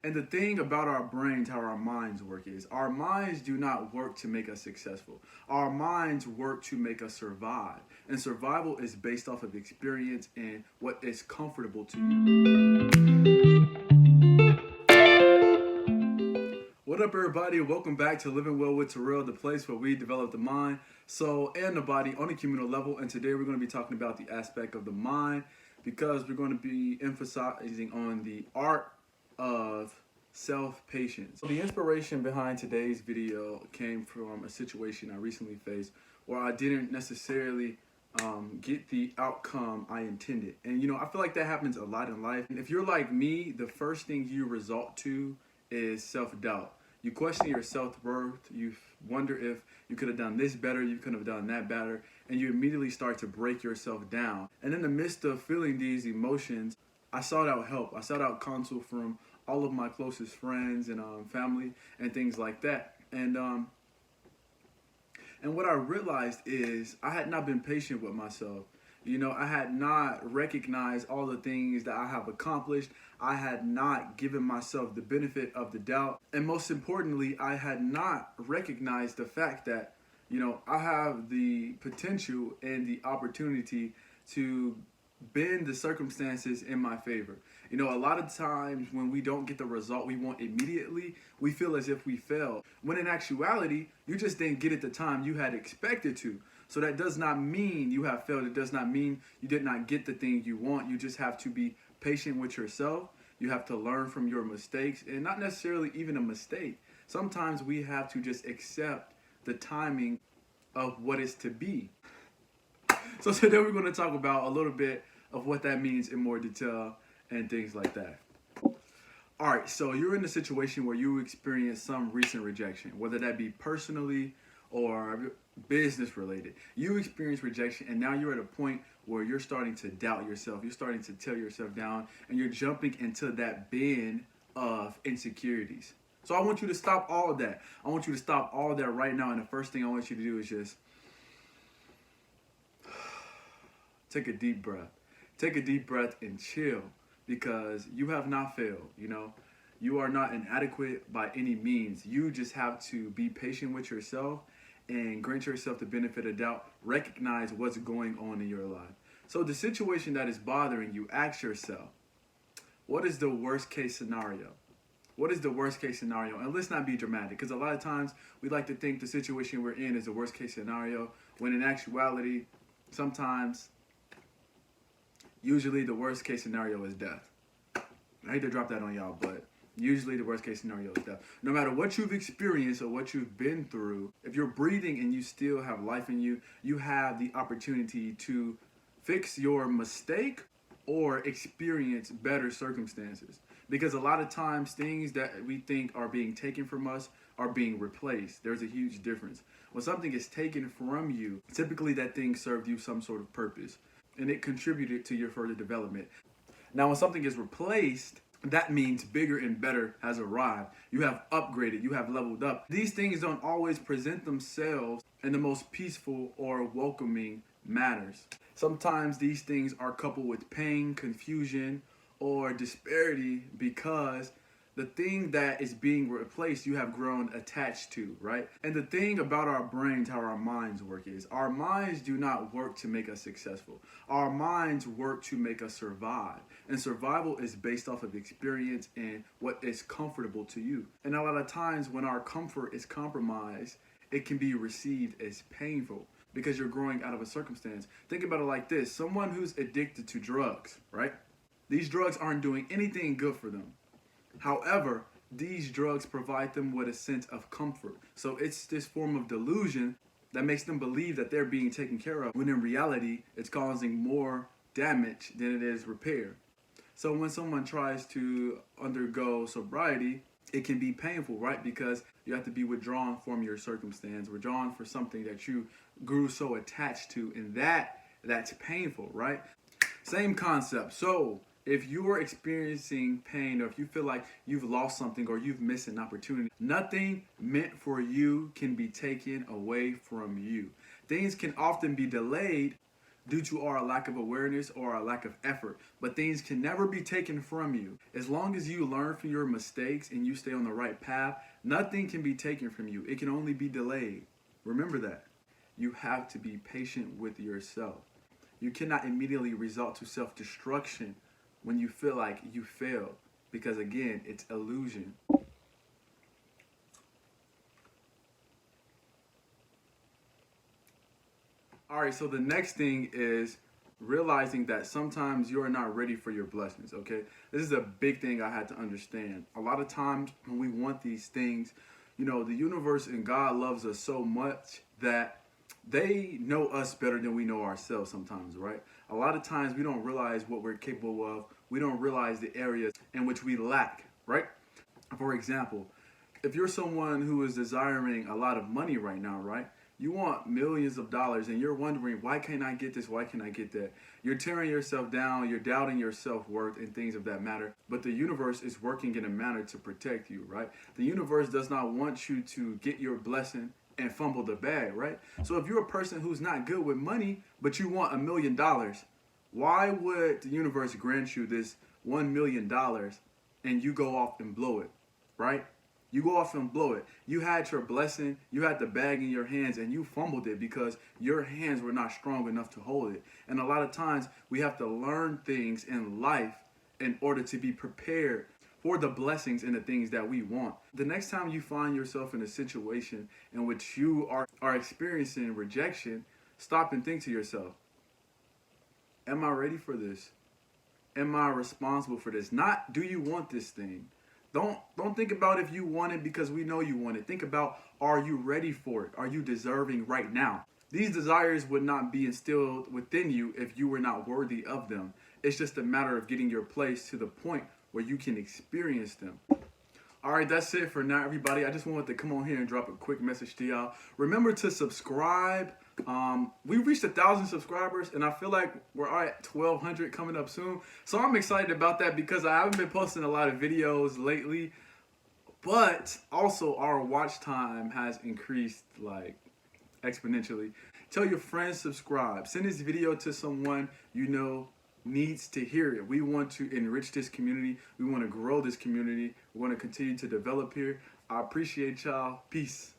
And the thing about our brains, how our minds work, is our minds do not work to make us successful. Our minds work to make us survive. And survival is based off of experience and what is comfortable to you. What up, everybody? Welcome back to Living Well with Terrell, the place where we develop the mind, soul, and the body on a communal level. And today we're going to be talking about the aspect of the mind because we're going to be emphasizing on the art of self-patience. So the inspiration behind today's video came from a situation I recently faced where I didn't necessarily get the outcome I intended. And I feel like that happens a lot in life. And if you're like me, the first thing you resort to is self-doubt. You question your self-worth. You wonder if you could have done this better, you could have done that better, and you immediately start to break yourself down. And in the midst of feeling these emotions, I sought out help. I sought out counsel from all of my closest friends and family and things like that. And what I realized is I had not been patient with myself. I had not recognized all the things that I have accomplished. I had not given myself the benefit of the doubt. And most importantly, I had not recognized the fact that, I have the potential and the opportunity to bend the circumstances in my favor. A lot of times when we don't get the result we want immediately, we feel as if we failed. When in actuality, you just didn't get it the time you had expected to. So that does not mean you have failed. It does not mean you did not get the thing you want. You just have to be patient with yourself. You have to learn from your mistakes, and not necessarily even a mistake. Sometimes we have to just accept the timing of what is to be. So today we're going to talk about a little bit of what that means in more detail and things like that. All right, so you're in a situation where you experience some recent rejection, whether that be personally or business related. You experience rejection, and now you're at a point where you're starting to doubt yourself. You're starting to tear yourself down, and you're jumping into that bin of insecurities. So I want you to stop all of that. I want you to stop all of that right now, and the first thing I want you to do is just take a deep breath. Take a deep breath and chill, because you have not failed. You are not inadequate by any means. You just have to be patient with yourself and grant yourself the benefit of doubt. Recognize what's going on in your life. So the situation that is bothering you, ask yourself, what is the worst case scenario? What is the worst case scenario? And let's not be dramatic, because a lot of times we like to think the situation we're in is the worst case scenario, when in actuality, sometimes, usually the worst case scenario is death. I hate to drop that on y'all, but usually the worst case scenario is death. No matter what you've experienced or what you've been through, if you're breathing and you still have life in you, you have the opportunity to fix your mistake or experience better circumstances. Because a lot of times things that we think are being taken from us are being replaced. There's a huge difference. When something is taken from you, typically that thing served you some sort of purpose, and it contributed to your further development. Now, when something is replaced, that means bigger and better has arrived. You have upgraded, you have leveled up. These things don't always present themselves in the most peaceful or welcoming manners. Sometimes these things are coupled with pain, confusion, or disparity, because the thing that is being replaced, you have grown attached to, right? And the thing about our brains, how our minds work, is our minds do not work to make us successful. Our minds work to make us survive. And survival is based off of experience and what is comfortable to you. And a lot of times when our comfort is compromised, it can be received as painful because you're growing out of a circumstance. Think about it like this. Someone who's addicted to drugs, right? These drugs aren't doing anything good for them. However, these drugs provide them with a sense of comfort. So it's this form of delusion that makes them believe that they're being taken care of, when in reality, it's causing more damage than it is repair. So when someone tries to undergo sobriety, it can be painful, right? Because you have to be withdrawn from your circumstance, withdrawn for something that you grew so attached to, and that's painful, right? Same concept. So if you are experiencing pain, or if you feel like you've lost something or you've missed an opportunity, nothing meant for you can be taken away from you. Things can often be delayed due to our lack of awareness or our lack of effort. But things can never be taken from you. As long as you learn from your mistakes and you stay on the right path, nothing can be taken from you. It can only be delayed. Remember that. You have to be patient with yourself. You cannot immediately resort to self-destruction when you feel like you failed, because again, it's illusion. All right, so the next thing is realizing that sometimes you are not ready for your blessings, okay? This is a big thing I had to understand. A lot of times when we want these things, the universe and God loves us so much that they know us better than we know ourselves sometimes, right? A lot of times we don't realize what we're capable of. We don't realize the areas in which we lack, right? For example, if you're someone who is desiring a lot of money right now, right? You want millions of dollars and you're wondering, why can't I get this? Why can't I get that? You're tearing yourself down. You're doubting your self-worth and things of that matter. But the universe is working in a manner to protect you, right? The universe does not want you to get your blessing and fumble the bag, right? So if you're a person who's not good with money, but you want $1 million, why would the universe grant you this $1 million and you go off and blow it, right? You go off and blow it. You had your blessing, you had the bag in your hands, and you fumbled it because your hands were not strong enough to hold it. And a lot of times we have to learn things in life in order to be prepared for the blessings and the things that we want. The next time you find yourself in a situation in which you are experiencing rejection, stop and think to yourself, am I ready for this? Am I responsible for this? Not, do you want this thing? Don't think about if you want it because we know you want it. Think about, are you ready for it? Are you deserving right now? These desires would not be instilled within you if you were not worthy of them. It's just a matter of getting your place to the point where you can experience them. All right, that's it for now, everybody. I just wanted to come on here and drop a quick message to y'all. Remember to subscribe. We reached 1,000 subscribers, and I feel like we're at 1,200 coming up soon. So I'm excited about that because I haven't been posting a lot of videos lately. But also, our watch time has increased like exponentially. Tell your friends, subscribe. Send this video to someone you know needs to hear it. We want to enrich this community. We want to grow this community. We want to continue to develop here. I appreciate y'all. Peace.